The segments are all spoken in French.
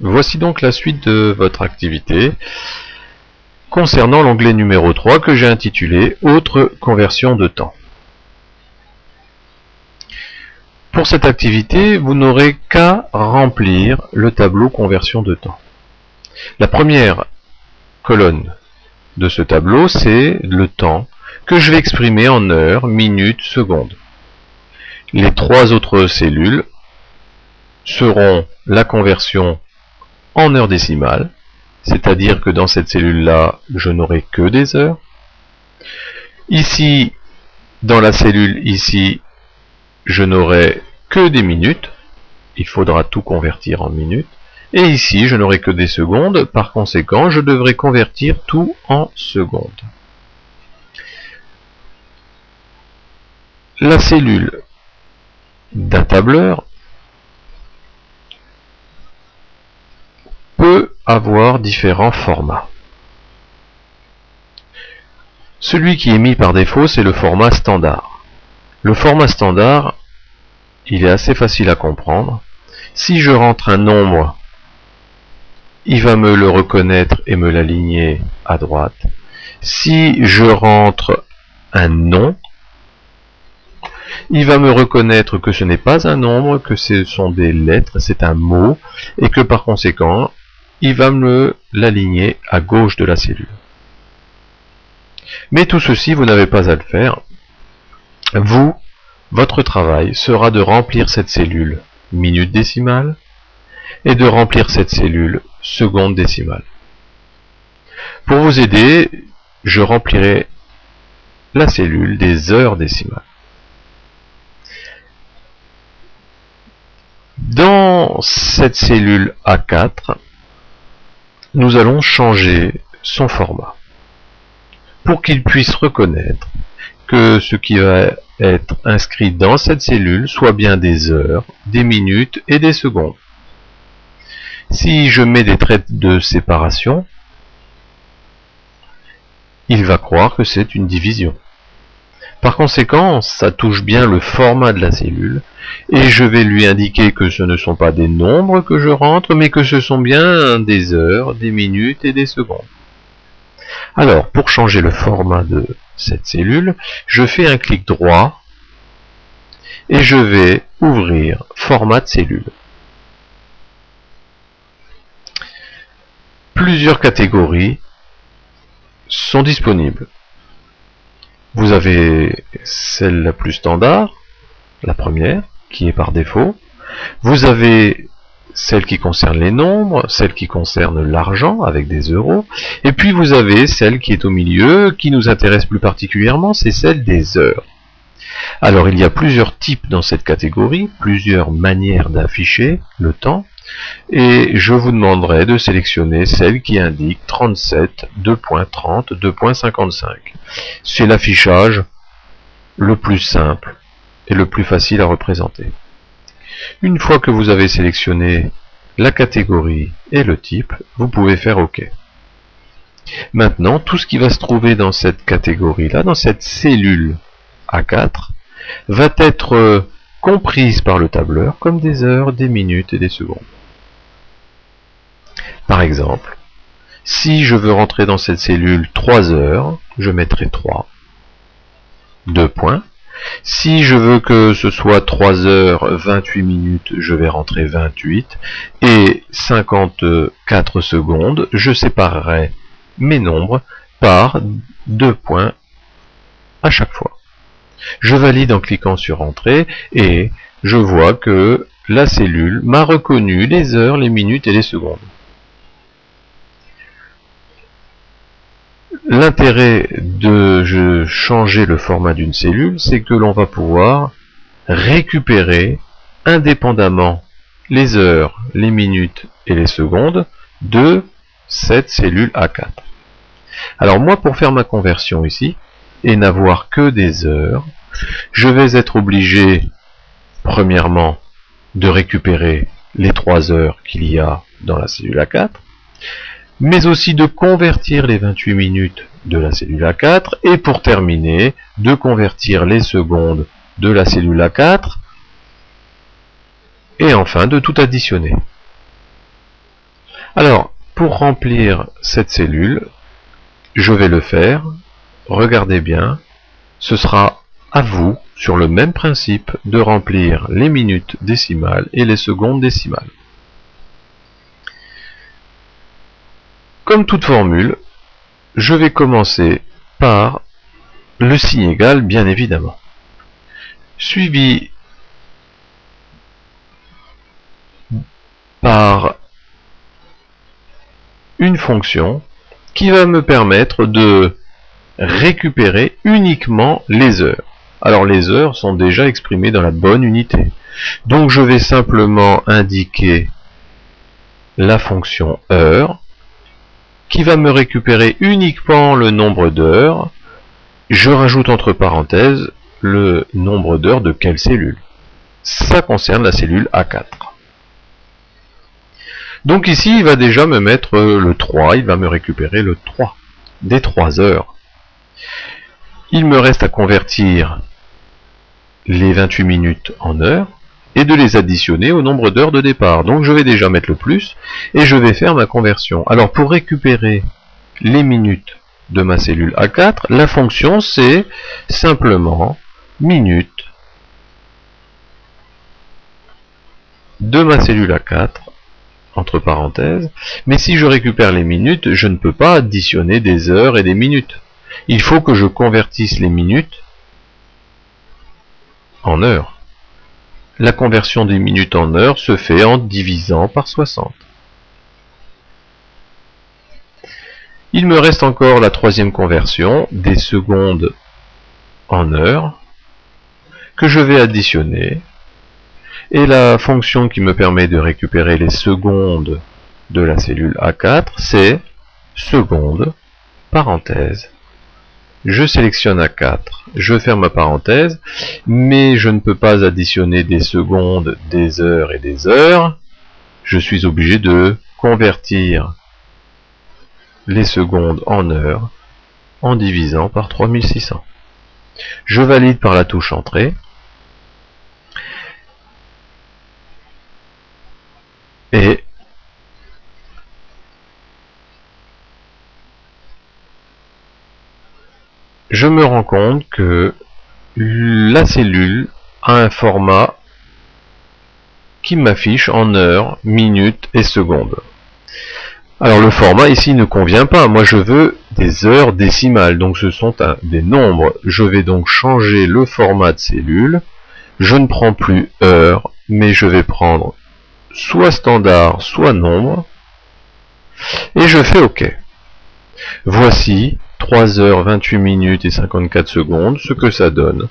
Voici donc la suite de votre activité concernant l'onglet numéro 3 que j'ai intitulé « Autre conversion de temps ». Pour cette activité, vous n'aurez qu'à remplir le tableau conversion de temps. La première colonne de ce tableau, c'est le temps que je vais exprimer en heures, minutes, secondes. Les trois autres cellules seront la conversion en heures décimales, c'est-à-dire que dans cette cellule-là, je n'aurai que des heures. Ici, dans la cellule ici, je n'aurai que des minutes. Il faudra tout convertir en minutes. Et ici, je n'aurai que des secondes. Par conséquent, je devrais convertir tout en secondes. La cellule d'un tableur peut avoir différents formats. Celui qui est mis par défaut, c'est le format standard. Le format standard, il est assez facile à comprendre. Si je rentre un nombre, il va me le reconnaître et me l'aligner à droite. Si je rentre un nom, il va me reconnaître que ce n'est pas un nombre, que ce sont des lettres, c'est un mot, et que par conséquent, il va me l'aligner à gauche de la cellule. Mais tout ceci, vous n'avez pas à le faire. Votre travail sera de remplir cette cellule minute décimale et de remplir cette cellule seconde décimale. Pour vous aider, je remplirai la cellule des heures décimales. Dans cette cellule A4, nous allons changer son format pour qu'il puisse reconnaître que ce qui va être inscrit dans cette cellule soit bien des heures, des minutes et des secondes. Si je mets des traits de séparation, il va croire que c'est une division. Par conséquent, ça touche bien le format de la cellule, et je vais lui indiquer que ce ne sont pas des nombres que je rentre, mais que ce sont bien des heures, des minutes et des secondes. Alors, pour changer le format de cette cellule, je fais un clic droit, et je vais ouvrir Format de cellule. Plusieurs catégories sont disponibles. Vous avez celle la plus standard, la première, qui est par défaut. Vous avez celle qui concerne les nombres, celle qui concerne l'argent, avec des euros. Et puis vous avez celle qui est au milieu, qui nous intéresse plus particulièrement, c'est celle des heures. Alors il y a plusieurs types dans cette catégorie, plusieurs manières d'afficher le temps. Et je vous demanderai de sélectionner celle qui indique 37, 2.30, 2.55. C'est l'affichage le plus simple et le plus facile à représenter. Une fois que vous avez sélectionné la catégorie et le type, vous pouvez faire OK. Maintenant, tout ce qui va se trouver dans cette catégorie-là, dans cette cellule A4, va être comprise par le tableur comme des heures, des minutes et des secondes. Par exemple, si je veux rentrer dans cette cellule 3 heures, je mettrai 3, 2 points. Si je veux que ce soit 3 heures 28 minutes, je vais rentrer 28. Et 54 secondes, je séparerai mes nombres par 2 points à chaque fois. Je valide en cliquant sur Entrée et je vois que la cellule m'a reconnu les heures, les minutes et les secondes. L'intérêt de changer le format d'une cellule, c'est que l'on va pouvoir récupérer indépendamment les heures, les minutes et les secondes de cette cellule A4. Alors moi, pour faire ma conversion ici, et n'avoir que des heures, je vais être obligé, premièrement, de récupérer les 3 heures qu'il y a dans la cellule A4, mais aussi de convertir les 28 minutes de la cellule A4, et pour terminer, de convertir les secondes de la cellule A4, et enfin de tout additionner. Alors, pour remplir cette cellule, je vais le faire. Regardez bien, ce sera à vous, sur le même principe, de remplir les minutes décimales et les secondes décimales. Comme toute formule, je vais commencer par le signe égal, bien évidemment, suivi par une fonction qui va me permettre de récupérer uniquement les heures. Alors les heures sont déjà exprimées dans la bonne unité. Donc je vais simplement indiquer la fonction heure qui va me récupérer uniquement le nombre d'heures. Je rajoute entre parenthèses le nombre d'heures de quelle cellule. Ça concerne la cellule A4. Donc ici, il va déjà me mettre le 3, il va me récupérer le 3 des 3 heures. Il me reste à convertir les 28 minutes en heures et de les additionner au nombre d'heures de départ. Donc je vais déjà mettre le plus et je vais faire ma conversion. Alors pour récupérer les minutes de ma cellule A4, la fonction c'est simplement minutes de ma cellule A4 entre parenthèses, mais si je récupère les minutes, je ne peux pas additionner des heures et des minutes. Il faut que je convertisse les minutes en heures. La conversion des minutes en heures se fait en divisant par 60. Il me reste encore la troisième conversion, des secondes en heures, que je vais additionner. Et la fonction qui me permet de récupérer les secondes de la cellule A4, c'est seconde, parenthèse. Je sélectionne A4, je ferme ma parenthèse, mais je ne peux pas additionner des secondes, des heures et des heures. Je suis obligé de convertir les secondes en heures en divisant par 3600. Je valide par la touche Entrée. Et je me rends compte que la cellule a un format qui m'affiche en heures, minutes et secondes. Alors le format ici ne convient pas. Moi je veux des heures décimales, donc ce sont des nombres. Je vais donc changer le format de cellule. Je ne prends plus heures, mais je vais prendre soit standard, soit nombre, et je fais OK. Voici 3 heures 28 minutes et 54 secondes, ce que ça donne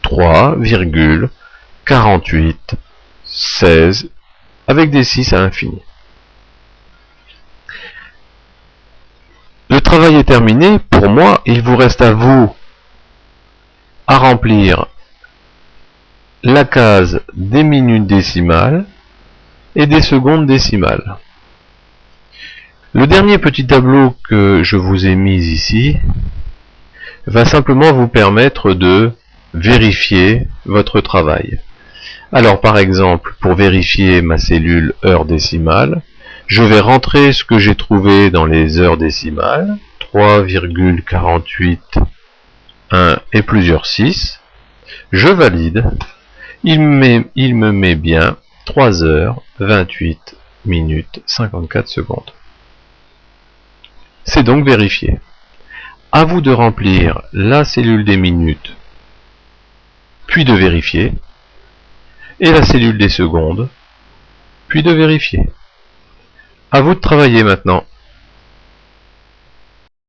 3,4816 avec des 6 à l'infini. Le travail est terminé. Pour moi, il vous reste à vous à remplir la case des minutes décimales et des secondes décimales. Le dernier petit tableau que je vous ai mis ici va simplement vous permettre de vérifier votre travail. Alors par exemple, pour vérifier ma cellule heure décimale, je vais rentrer ce que j'ai trouvé dans les heures décimales, 3,48, et plusieurs 6. Je valide. Il me met bien 3 heures 28 minutes 54 secondes. C'est donc vérifié. À vous de remplir la cellule des minutes, puis de vérifier, et la cellule des secondes, puis de vérifier. À vous de travailler maintenant.